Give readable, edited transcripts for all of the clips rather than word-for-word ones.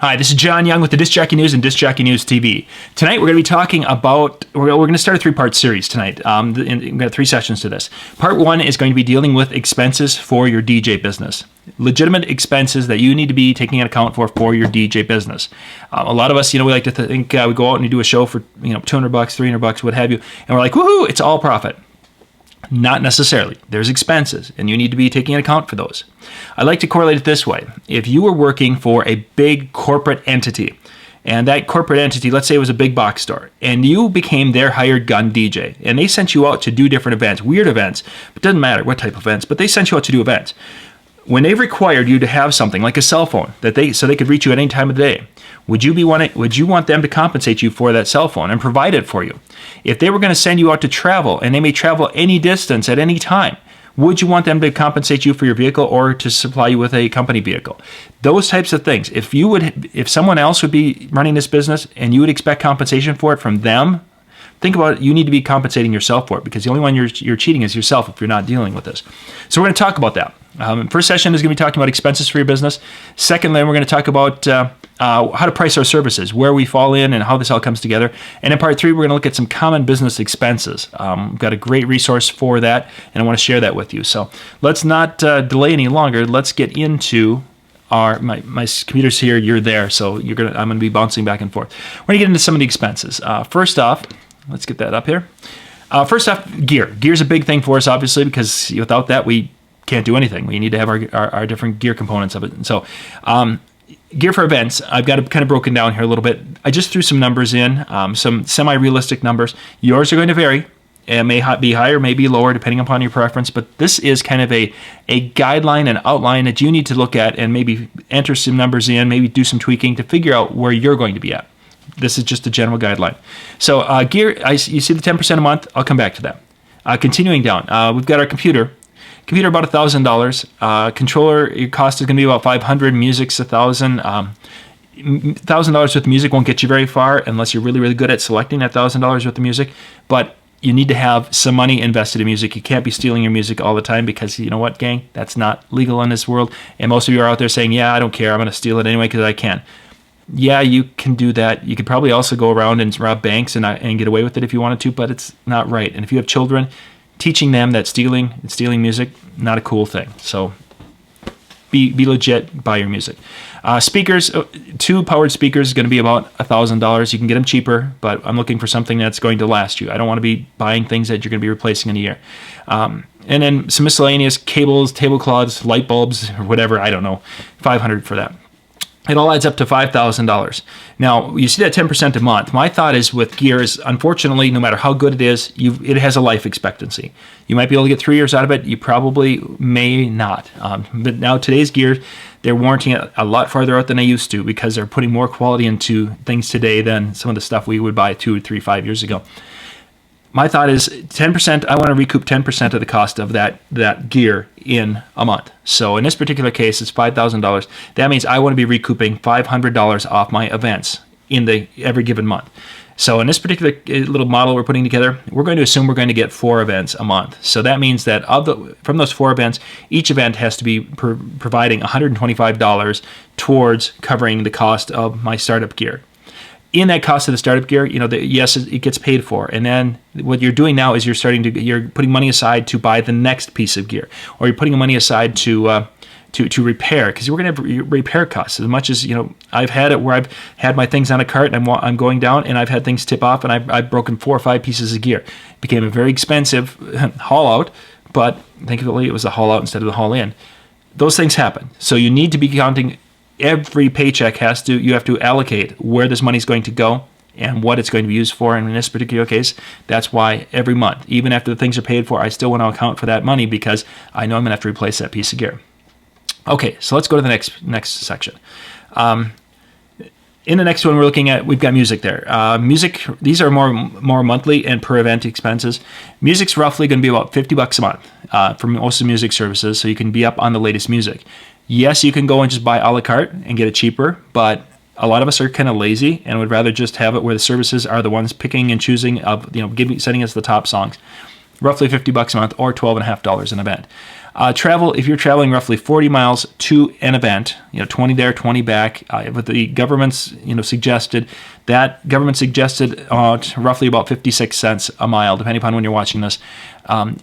Hi, this is John Young with the Disc Jockey News and Disc Jockey News TV. Tonight we're going to be talking about, we're going to start a three-part series tonight. We've got 3 sessions to this. Part 1 is going to be dealing with expenses for your DJ business. Legitimate expenses that you need to be taking an account for your DJ business. A lot of us, we like to think we go out and we do a show for, $200, $300, what have you, and we're like, woohoo, it's all profit. Not necessarily. There's expenses, and you need to be taking an account for those. I like to correlate it this way. If you were working for a big corporate entity, and that corporate entity, let's say it was a big box store, and you became their hired gun DJ, and they sent you out to do different events, weird events, it doesn't matter what type of events, but they sent you out to do events. When they required you to have something like a cell phone so they could reach you at any time of the day, would you want them to compensate you for that cell phone and provide it for you? If they were going to send you out to travel and they may travel any distance at any time, would you want them to compensate you for your vehicle or to supply you with a company vehicle? Those types of things. If someone else would be running this business and you would expect compensation for it from them, think about it. You need to be compensating yourself for it, because the only one you're cheating is yourself if you're not dealing with this. So we're going to talk about that. First session is going to be talking about expenses for your business. Secondly, we're going to talk about how to price our services, where we fall in, and how this all comes together. And in part 3, we're going to look at some common business expenses. We've got a great resource for that, and I want to share that with you. So let's not delay any longer. Let's get into my computer's here. You're there, so I'm going to be bouncing back and forth. We're going to get into some of the expenses. First off, let's get that up here. First off, gear. Gear's a big thing for us, obviously, because without that, we can't do anything. We need to have our different gear components of it. And so gear for events, I've got it kind of broken down here a little bit. I just threw some numbers in, some semi-realistic numbers. Yours are going to vary. It may be higher, may be lower, depending upon your preference. But this is kind of a guideline and outline that you need to look at and maybe enter some numbers in, maybe do some tweaking to figure out where you're going to be at. This is just a general guideline. So gear, you see the 10% a month. I'll come back to that. Continuing down, we've got our computer. Computer about $1,000. Controller, your cost is going to be about $500. Music's $1,000. $1,000 with music won't get you very far unless you're really, really good at selecting that $1,000 worth of music. But you need to have some money invested in music. You can't be stealing your music all the time, because you know what, gang? That's not legal in this world. And most of you are out there saying, yeah, I don't care. I'm going to steal it anyway because I can. Yeah, you can do that. You could probably also go around and rob banks and get away with it if you wanted to, but it's not right. And if you have children, teaching them that stealing music, not a cool thing. So be legit, buy your music. Speakers, 2 powered speakers is going to be about $1,000. You can get them cheaper, but I'm looking for something that's going to last you. I don't want to be buying things that you're going to be replacing in a year. And then some miscellaneous cables, tablecloths, light bulbs, or whatever, I don't know, $500 for that. It all adds up to $5,000. Now, you see that 10% a month. My thought is with gear is, unfortunately, no matter how good it is, it has a life expectancy. You might be able to get 3 years out of it. You probably may not. But now today's gear, they're warranting it a lot farther out than they used to, because they're putting more quality into things today than some of the stuff we would buy 2, 3, 5 years ago. My thought is 10%, I want to recoup 10% of the cost of that gear in a month. So in this particular case, it's $5,000. That means I want to be recouping $500 off my events in every given month. So in this particular little model we're putting together, we're going to assume we're going to get 4 events a month. So that means that from those 4 events, each event has to be providing $125 towards covering the cost of my startup gear. In that cost of the startup gear, yes, it gets paid for. And then what you're doing now is you're putting money aside to buy the next piece of gear, or you're putting money aside to repair, because we're going to have repair costs. As much as I've had it where I've had my things on a cart and I'm going down, and I've had things tip off, and I've broken 4 or 5 pieces of gear. It became a very expensive haul out, but thankfully it was a haul out instead of the haul in. Those things happen, so you need to be counting. Every paycheck you have to allocate where this money is going to go and what it's going to be used for. And in this particular case, that's why every month, even after the things are paid for, I still want to account for that money, because I know I'm going to have to replace that piece of gear. Okay, so let's go to the next section. In the next one we're looking at, we've got music there. Music, these are more monthly and per event expenses. Music's roughly going to be about $50 a month for most of the music services, so you can be up on the latest music. Yes, you can go and just buy a la carte and get it cheaper, but a lot of us are kind of lazy and would rather just have it where the services are the ones picking and choosing of, sending us the top songs. Roughly $50 a month, or $12.50 an event. Travel, if you're traveling roughly 40 miles to an event, 20 there, 20 back, but the government's, suggested roughly about 56 cents a mile, depending upon when you're watching this,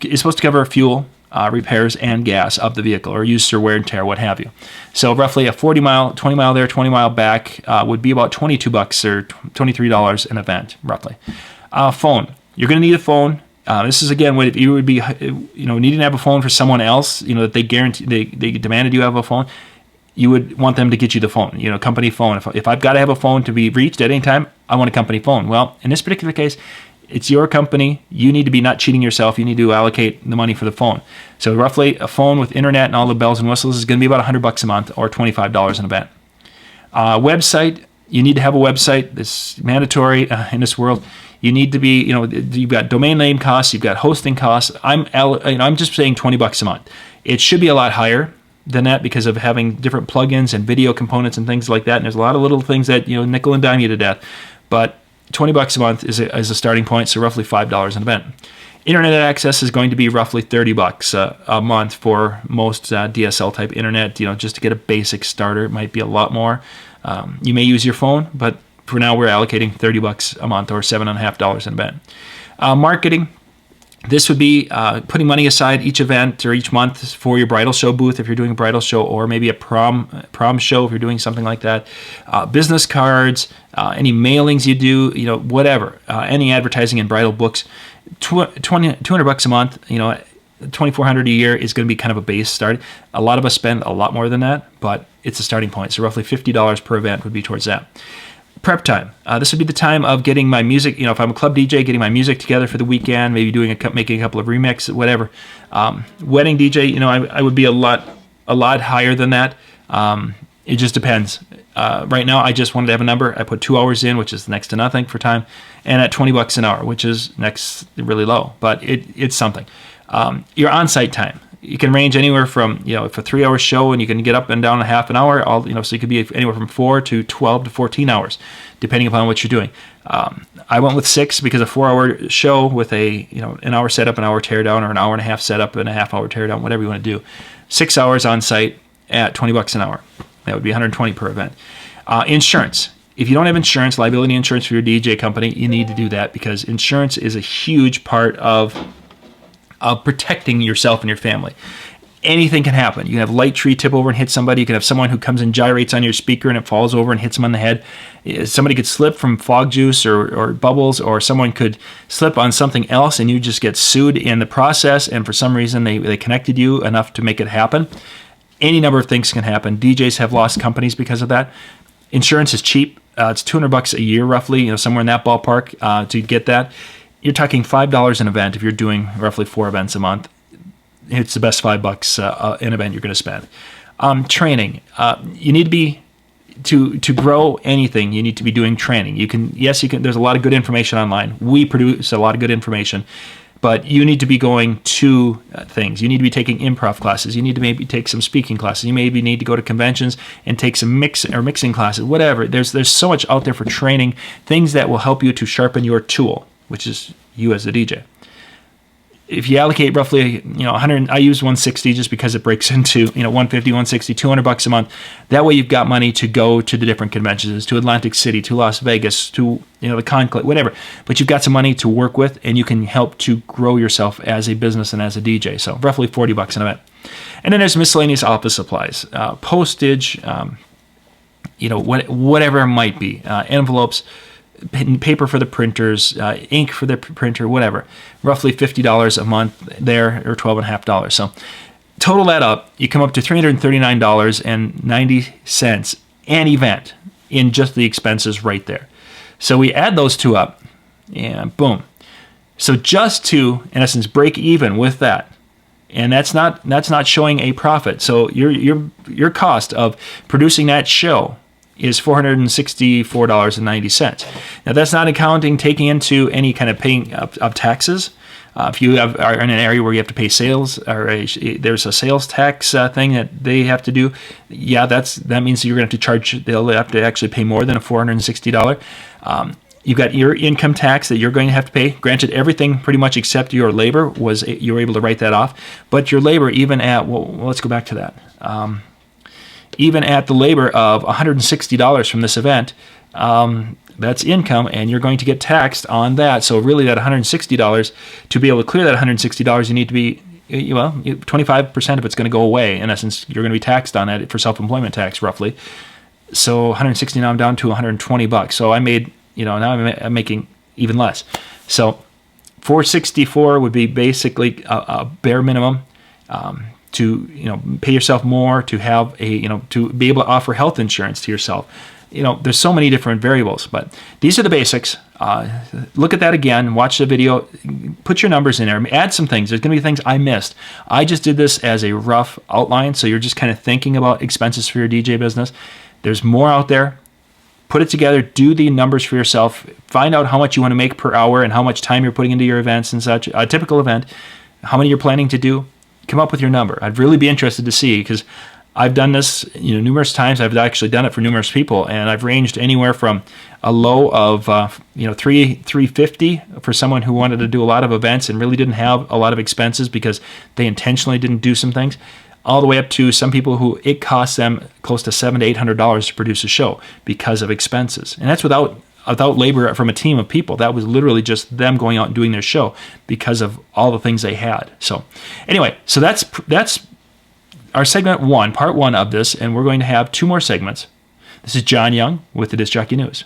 is supposed to cover fuel, repairs, and gas of the vehicle, or use or wear and tear, what have you. So roughly a 40 mile, 20 mile there, 20 mile back would be about $22 or $23 an event, roughly. Phone. You're going to need a phone. This is again what you would be, needing to have a phone for someone else. That they guarantee they demanded you have a phone. You would want them to get you the phone. Company phone. If I've got to have a phone to be reached at any time, I want a company phone. Well, in this particular case, it's your company. You need to be not cheating yourself. You need to allocate the money for the phone. So roughly, a phone with internet and all the bells and whistles is going to be about $100 a month or $25 an event. Website. You need to have a website. It's mandatory in this world. You need to be, you've got domain name costs, you've got hosting costs. I'm just saying $20 a month. It should be a lot higher than that because of having different plugins and video components and things like that. And there's a lot of little things that nickel and dime you to death. But $20 a month is a starting point, so roughly $5 an event. Internet access is going to be roughly $30 a month for most DSL type internet. Just to get a basic starter, it might be a lot more. You may use your phone, but for now, we're allocating $30 a month or $7.50 an event. Marketing. This would be putting money aside each event or each month for your bridal show booth if you're doing a bridal show, or maybe a prom show if you're doing something like that. Business cards, any mailings you do, whatever. Any advertising in bridal books. $200 a month, $2,400 a year is going to be kind of a base start. A lot of us spend a lot more than that, but it's a starting point. So roughly $50 per event would be towards that. Prep time. This would be the time of getting my music. If I'm a club DJ, getting my music together for the weekend, maybe making a couple of remixes, whatever. Wedding DJ, I would be a lot higher than that. It just depends. Right now, I just wanted to have a number. I put 2 hours in, which is next to nothing for time, and at $20 an hour, which is next really low, but it's something. Your on-site time. You can range anywhere from, if a 3 hour show and you can get up and down a half an hour, so you could be anywhere from 4 to 12 to 14 hours, depending upon what you're doing. I went with 6 because a 4 hour show with an hour setup, an hour teardown, or an hour and a half setup and a half hour teardown, whatever you want to do. 6 hours on site at $20 an hour. That would be $120 per event. Insurance. If you don't have insurance, liability insurance for your DJ company, you need to do that because insurance is a huge part of protecting yourself and your family. Anything can happen. You can have a light tree tip over and hit somebody. You can have someone who comes and gyrates on your speaker and it falls over and hits them on the head. Somebody could slip from fog juice or bubbles, or someone could slip on something else and you just get sued in the process, and for some reason they connected you enough to make it happen. Any number of things can happen. DJs have lost companies because of that. Insurance is cheap. It's $200 a year roughly, somewhere in that ballpark to get that. You're talking $5 an event if you're doing roughly 4 events a month. It's the best $5 an event you're going to spend. Training. You need to be to grow anything. You need to be doing training. You can. There's a lot of good information online. We produce a lot of good information, but you need to be going to things. You need to be taking improv classes. You need to maybe take some speaking classes. You maybe need to go to conventions and take some mixing classes. Whatever. There's so much out there for training. Things that will help you to sharpen your tool, which is you as a DJ. If you allocate roughly, 100, I use 160 just because it breaks into, 150, 160, $200 a month. That way you've got money to go to the different conventions, to Atlantic City, to Las Vegas, to, the Conclave, whatever. But you've got some money to work with, and you can help to grow yourself as a business and as a DJ. So roughly $40 an event. And then there's miscellaneous office supplies, postage, whatever it might be, envelopes, paper for the printers, ink for the printer, whatever. Roughly $50 a month there, or $12.50. So total that up, you come up to $339.90 an event in just the expenses right there. So we add those two up, and boom. So just to, in essence, break even with that, and that's not showing a profit. So your cost of producing that show is $464.90. Now that's not accounting taking into any kind of paying of taxes. If you are in an area where you have to pay sales, or there's a sales tax thing that they have to do, that means you're going to have to charge. They'll have to actually pay more than a $460. You've got your income tax that you're going to have to pay. Granted, everything pretty much except your labor you were able to write that off. But your labor, even at, well, let's go back to that. Even at the labor of $160 from this event, that's income, and you're going to get taxed on that. So really, that $160, to be able to clear that $160, you need to be, well, 25% of it's going to go away. In essence, you're going to be taxed on that for self-employment tax, roughly. So 160, now I'm down to $120. So I made, now I'm making even less. So 464 would be basically a bare minimum to pay yourself more, to have to be able to offer health insurance to yourself. There's so many different variables, but these are the basics. Look at that again, watch the video, put your numbers in there, add some things. There's going to be things I missed. I just did this as a rough outline, so you're just kind of thinking about expenses for your DJ business. There's more out there. Put it together, do the numbers for yourself, find out how much you want to make per hour and how much time you're putting into your events and such, a typical event, how many you're planning to do. Come up with your number. I'd really be interested to see, because I've done this numerous times. I've actually done it for numerous people, and I've ranged anywhere from a low of $350 for someone who wanted to do a lot of events and really didn't have a lot of expenses because they intentionally didn't do some things, all the way up to some people who it costs them close to $700 to $800 to produce a show because of expenses, and that's without labor from a team of people. That was literally just them going out and doing their show because of all the things they had. So anyway, so that's our segment one, part one of this, and we're going to have two more segments. This is John Young with the Disc Jockey News.